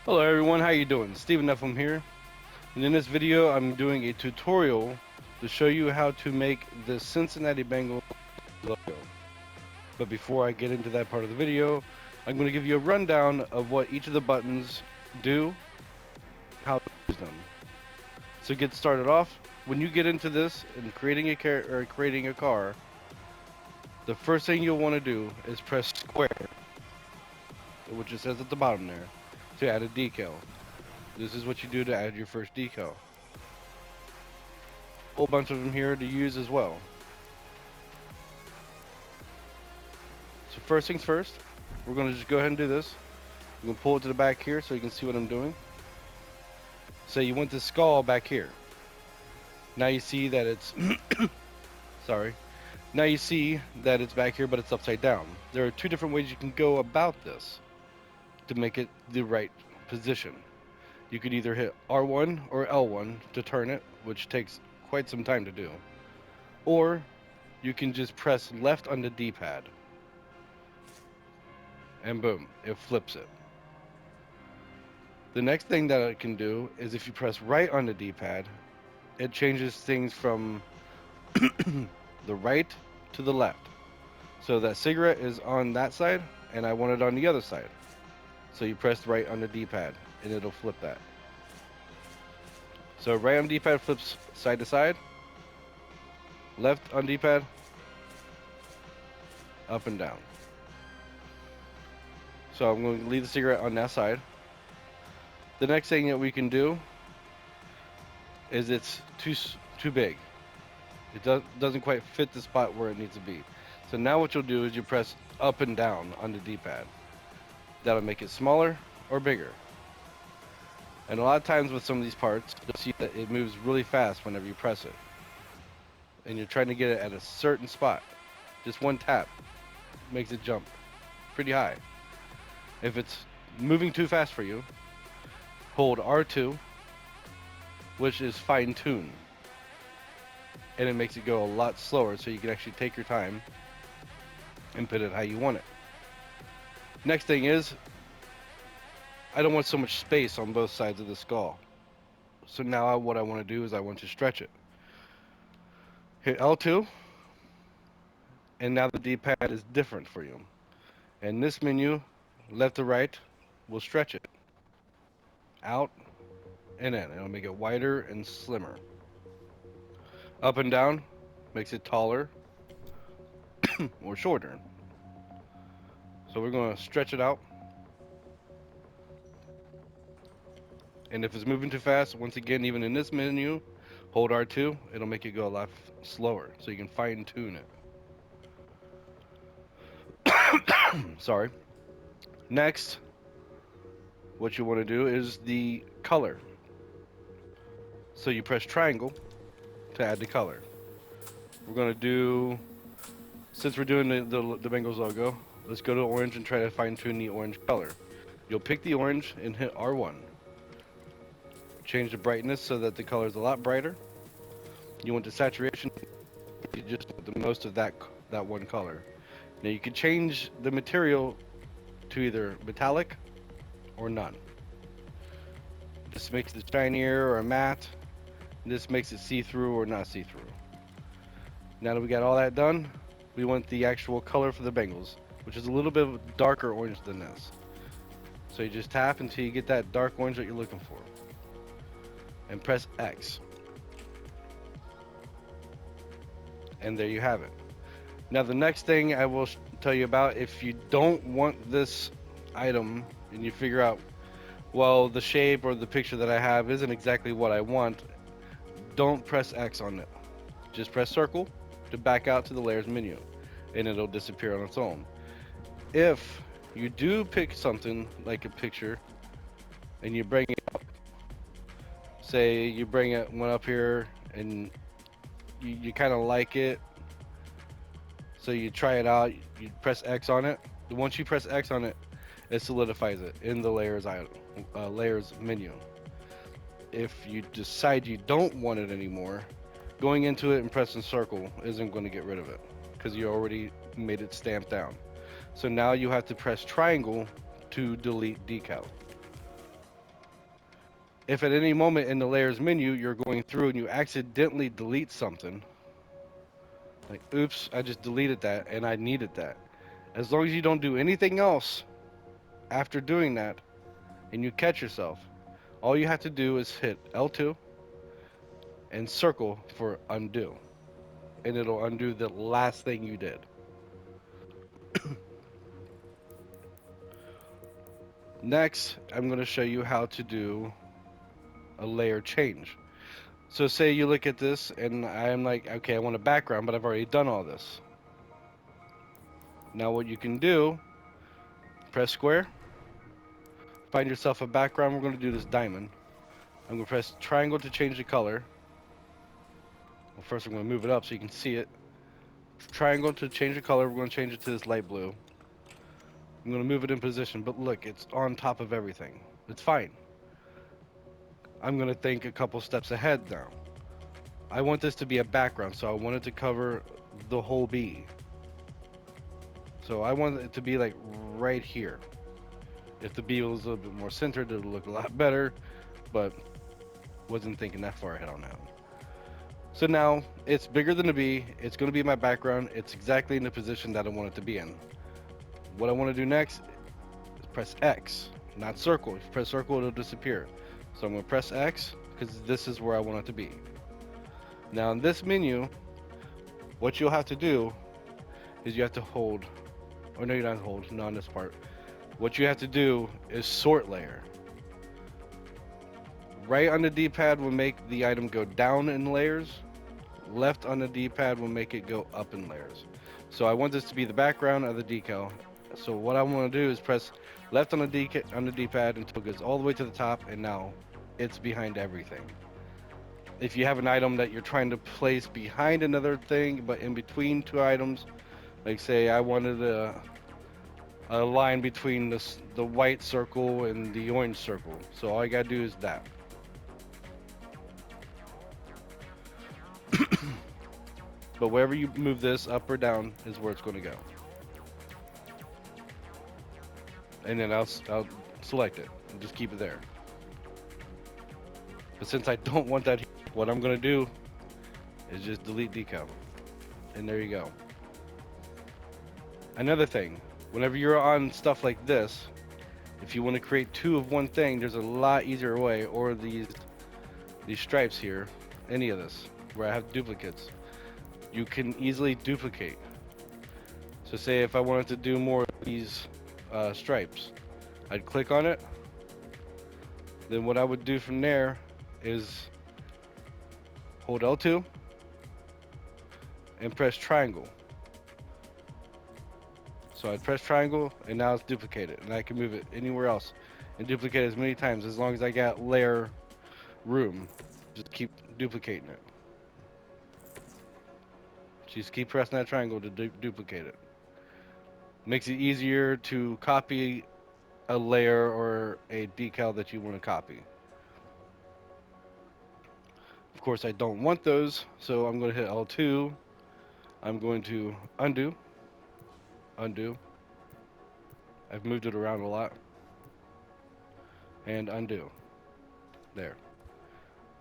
Hello everyone, how you doing? Steven F. here, and in this video I'm doing a tutorial to show you how to make the Cincinnati Bengals logo. But before I get into that part of the video, I'm going to give you a rundown of what each of the buttons do, how to use them. So get started off, when you get into this and creating a car, the first thing you'll want to do is press square, which it says at the bottom there, to add a decal. This is what you do to add your first decal. Whole bunch of them here to use as well. So first things first, we're going to just go ahead and do this. I'm going to pull it to the back here so you can see what I'm doing. So you want the skull back here. Now you see that it's sorry. Now you see that it's back here, but it's upside down. There are two different ways you can go about this to make it the right position. You could either hit R1 or L1 to turn it, which takes quite some time to do. Or you can just press left on the D-pad. And boom, it flips it. The next thing that it can do is if you press right on the D-pad, it changes things from the right to the left. So that cigarette is on that side, and I want it on the other side. So you press right on the D-pad, and it'll flip that. So right on D-pad flips side to side. Left on D-pad, up and down. So I'm going to leave the cigarette on that side. The next thing that we can do is it's too big. It doesn't quite fit the spot where it needs to be. So now what you'll do is you press up and down on the D-pad. That'll make it smaller or bigger. And a lot of times with some of these parts, you'll see that it moves really fast whenever you press it. And you're trying to get it at a certain spot. Just one tap makes it jump pretty high. If it's moving too fast for you, hold R2, which is fine tune. And it makes it go a lot slower so you can actually take your time and put it how you want it. Next thing is, I don't want so much space on both sides of the skull. So now what I want to do is I want to stretch it. Hit L2, and now the D-pad is different for you. And this menu, left to right, will stretch it out and in. It'll make it wider and slimmer. Up and down makes it taller or shorter. So we're going to stretch it out. And if it's moving too fast, once again, even in this menu, hold R2, it'll make it go a lot slower, so you can fine tune it. Sorry. Next, what you want to do is the color. So you press triangle to add the color. We're going to do, since we're doing the Bengals logo, let's go to orange and try to fine tune the orange color. You'll pick the orange and hit R1. Change the brightness so that the color is a lot brighter. You want the saturation, you just want the most of that one color. Now you can change the material to either metallic or none. This makes it shinier or matte. This makes it see-through or not see-through. Now that we got all that done, we want the actual color for the Bengals, which is a little bit darker orange than this. So you just tap until you get that dark orange that you're looking for. And press X. And there you have it. Now the next thing I will tell you about, if you don't want this item and you figure out, well, the shape or the picture that I have isn't exactly what I want, don't press X on it. Just press circle to back out to the layers menu and it'll disappear on its own. If you do pick something like a picture and you bring it up, say you bring it one up here and you kind of like it, so you try it out, you press X on it. Once you press X on it, it solidifies it in the layers menu. If you decide you don't want it anymore, going into it and pressing circle isn't going to get rid of it because you already made it stamped down. So now you have to press triangle to delete decal. If at any moment in the layers menu you're going through and you accidentally delete something, like oops, I just deleted that and I needed that. As long as you don't do anything else after doing that and you catch yourself, all you have to do is hit L2 and circle for undo. And it'll undo the last thing you did. Next, I'm going to show you how to do a layer change. So say you look at this and I'm like, okay, I want a background, but I've already done all this. Now what you can do, press square, find yourself a background. We're going to do this diamond. I'm going to press triangle to change the color. Well, first I'm going to move it up so you can see it. Triangle to change the color. We're going to change it to this light blue. I'm going to move it in position, but look, it's on top of everything. It's fine. I'm going to think a couple steps ahead now. I want this to be a background, so I want it to cover the whole B. So I want it to be like right here. If the B was a little bit more centered, it would look a lot better, but wasn't thinking that far ahead on that. So now it's bigger than the B. It's going to be my background. It's exactly in the position that I want it to be in. What I want to do next is press X, not circle. If you press circle, it'll disappear. So I'm going to press X because this is where I want it to be. Now in this menu, what you'll have to do is you have to hold, or no, you're not hold, not on this part. What you have to do is sort layer. Right on the D-pad will make the item go down in layers. Left on the D-pad will make it go up in layers. So I want this to be the background of the decal. So what I want to do is press left on the D-pad until it goes all the way to the top, and now it's behind everything. If you have an item that you're trying to place behind another thing, but in between two items, like say I wanted a line between the white circle and the orange circle. So all I gotta do is that. But wherever you move this up or down is where it's going to go. And then I'll select it and just keep it there. But since I don't want that, what I'm going to do is just delete decal. And there you go. Another thing, whenever you're on stuff like this, if you want to create two of one thing, there's a lot easier way. Or these stripes here, any of this, where I have duplicates, you can easily duplicate. So say if I wanted to do more of these stripes, I'd click on it. Then what I would do from there is hold L2 and press triangle. So I'd press triangle and now it's duplicated, and I can move it anywhere else and duplicate it as many times as long as I got layer room. Just keep duplicating it. Just keep pressing that triangle to duplicate it. Makes it easier to copy a layer or a decal that you want to copy. Of course, I don't want those, so I'm going to hit L2. I'm going to undo. Undo. I've moved it around a lot. And undo. There.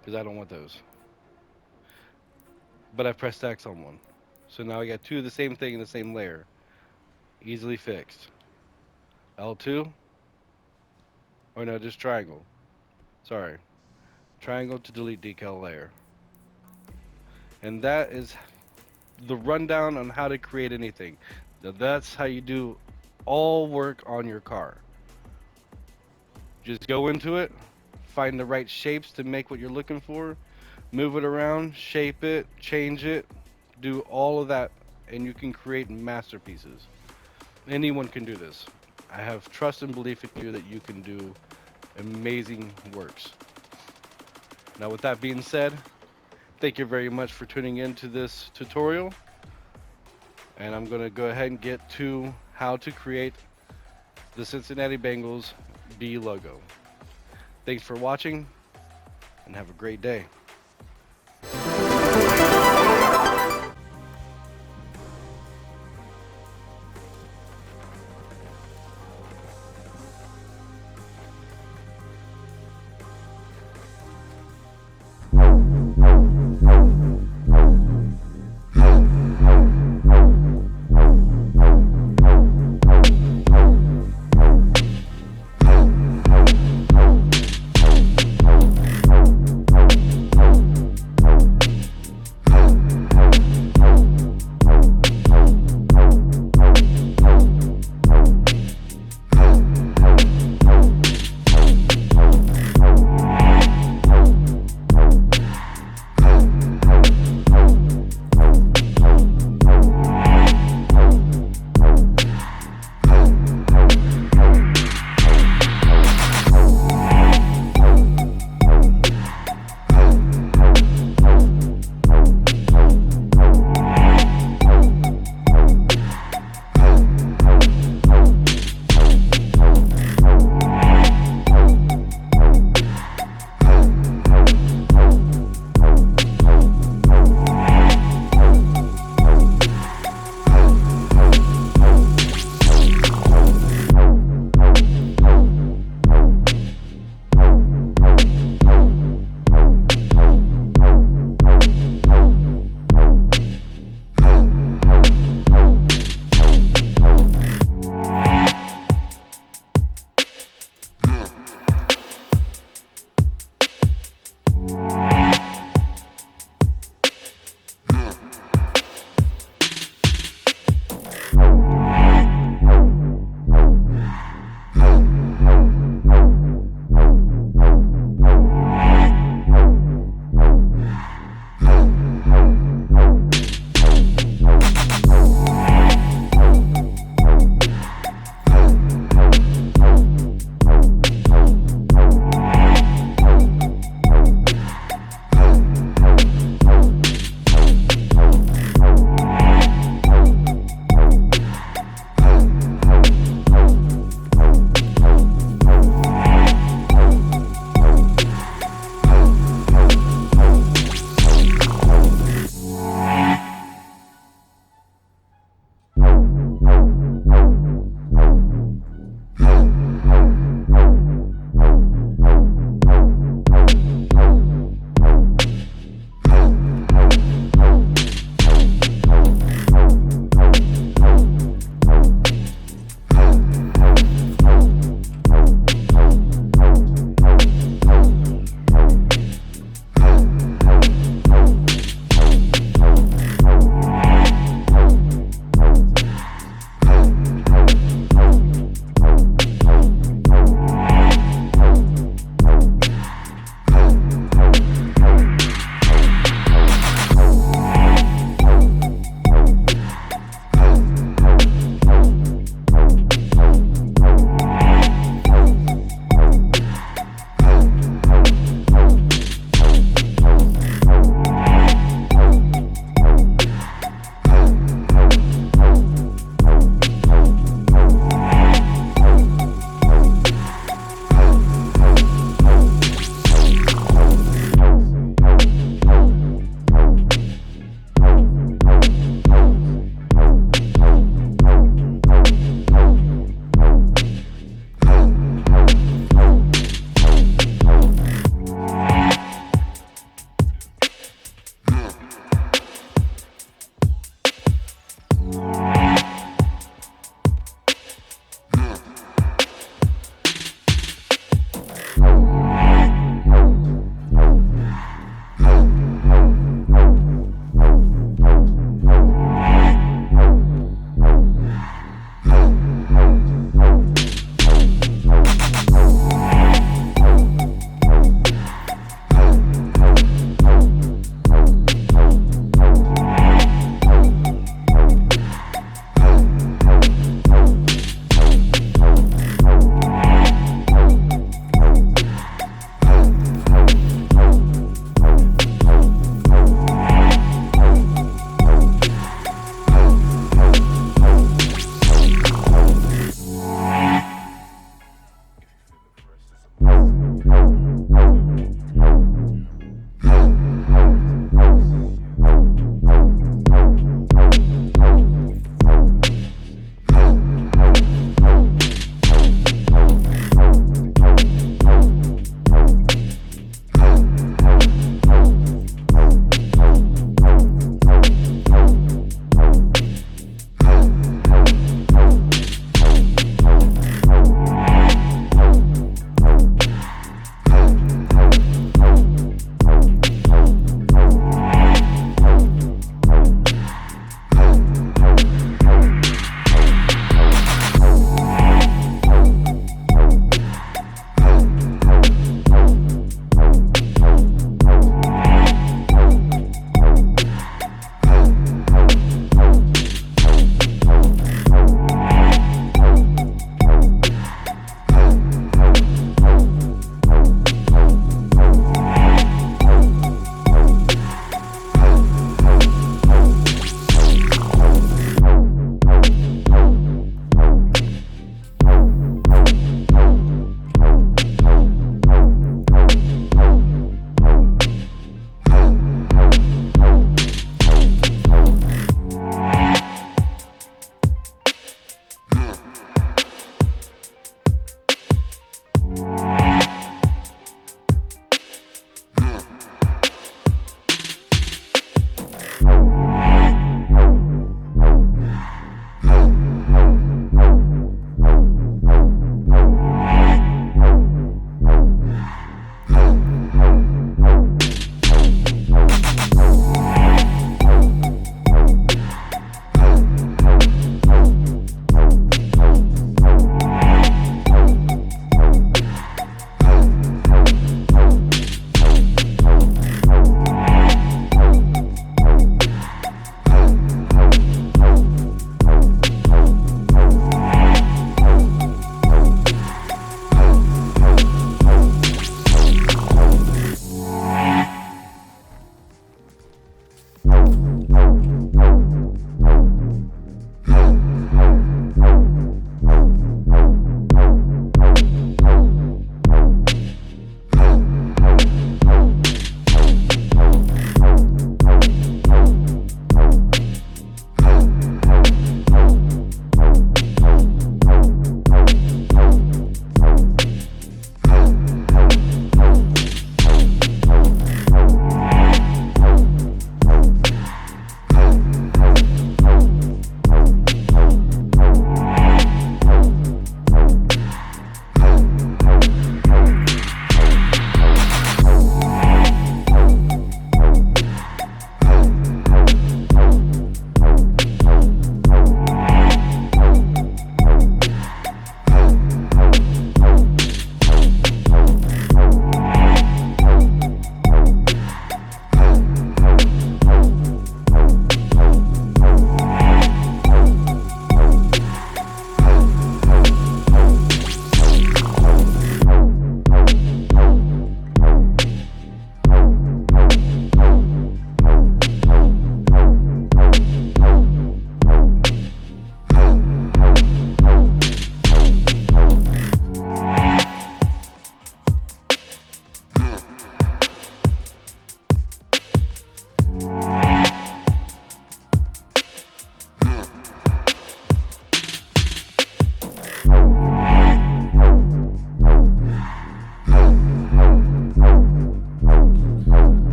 Because I don't want those. But I pressed X on one. So now I got two of the same thing in the same layer. Easily fixed. L2. Or no, just triangle. Sorry. Triangle to delete decal layer. And that is the rundown on how to create anything. Now that's how you do all work on your car. Just go into it, find the right shapes to make what you're looking for, move it around, shape it, change it, do all of that, and you can create masterpieces. Anyone can do this. I have trust and belief in you that you can do amazing works. Now with that being said, thank you very much for tuning in to this tutorial. And I'm going to go ahead and get to how to create the Cincinnati Bengals B logo. Thanks for watching and have a great day.